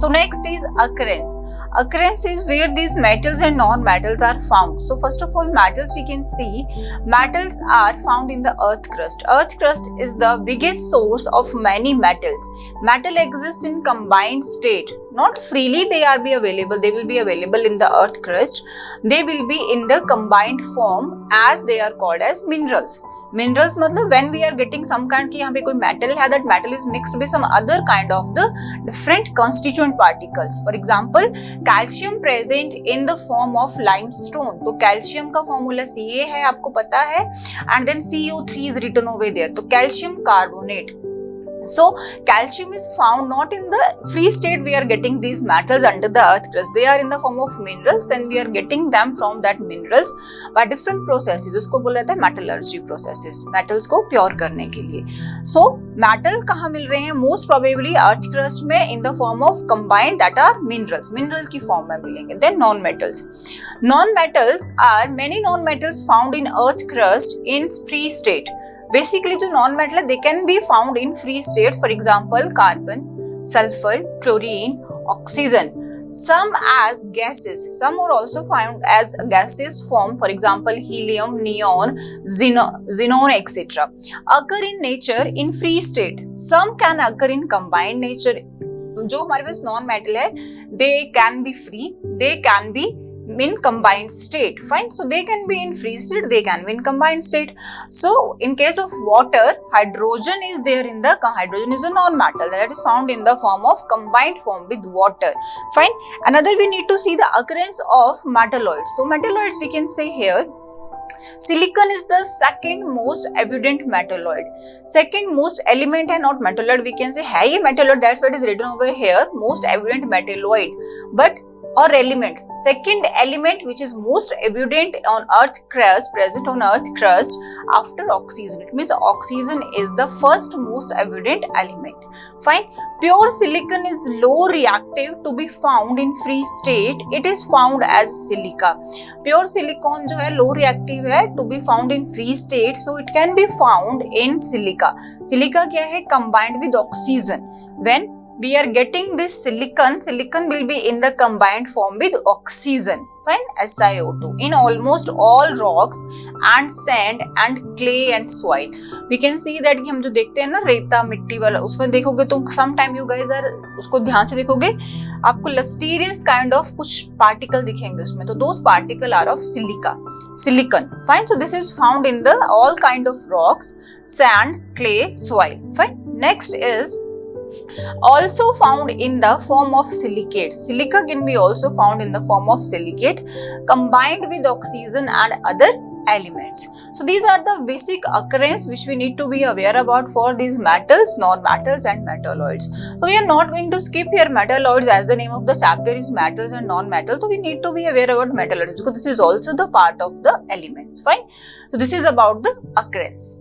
So next is occurrence. Occurrence is where these metals and non-metals are found. So first of all, metals we can see. Metals are found in the earth crust. Earth crust is the biggest source of many metals. Metal exists in combined state. Not freely they are be available. They will be available in the earth crust. They will be in the combined form as they are called as minerals. Minerals मतलब when we are getting some kind कि यहाँ पे कोई metal है, that metal is mixed with some other kind of the different constituent particles. For example, calcium present in the form of limestone. तो calcium का formula Ca है, आपको पता है, and then CO3 is written over there. तो calcium carbonate. So calcium is found not in the free state. We are getting these metals under the earth crust. They are in the form of minerals. Then we are getting them from that minerals by different processes. उसको बोला जाता है metallurgy processes. Metals को pure करने के लिए. So metal कहाँ मिल रहे हैं? Most probably earth crust में in the form of combined that are minerals. Mineral की form में मिलेंगे. Then non-metals. Non-metals are many non-metals found in earth crust in free state. Basically जो नॉन मेटल है, they can be found in free state. For example, carbon, sulfur, chlorine, oxygen. Some as gases. Some are also found as gaseous form. For example, helium, neon, xenon, etc. Occur in nature in free state. Some can occur in combined nature. जो हमारे पास non metal है, they can be free. They can be in combined state. Fine. So they can be in free state, they can be in combined state. So in case of water, hydrogen is there in the, hydrogen is a non-metal that is found in the form of combined form with water. Fine. Another we need to see the occurrence of metalloids. So metalloids we can say here, silicon is the second most evident metalloid. Second most element है, not metalloid. We can say है ये metalloid, that's why it is written over here, most evident metalloid. But or element, second element which is most evident on earth crust, present on earth crust after oxygen. It means oxygen is the first most evident element. Fine. Pure silicon is low reactive to be found in free state. It is found as silica. Pure silicon जो है low reactive है to be found in free state, so it can be found in silica. Silica क्या है? Combined with oxygen. When we are getting this silicon will be in the combined form with oxygen. Fine. SiO2 in almost all rocks and sand and clay and soil. We can see that कि हम जो देखते हैं ना रेता मिट्टी वाला, उसमें देखोगे तो sometime you guys are उसको ध्यान से देखोगे, आपको lustrous kind of कुछ particle दिखेंगे उसमें. तो those particle are of silica, silicon. Fine. So this is found in the all kind of rocks, sand, clay, soil. Fine. Next is also found in the form of silicate. Silica can be also found in the form of silicate combined with oxygen and other elements. So these are the basic occurrence which we need to be aware about for these metals, non-metals and metalloids. So we are not going to skip here metalloids, as the name of the chapter is metals and non-metal. So we need to be aware about metalloids because this is also the part of the elements. Fine. So this is about the occurrence.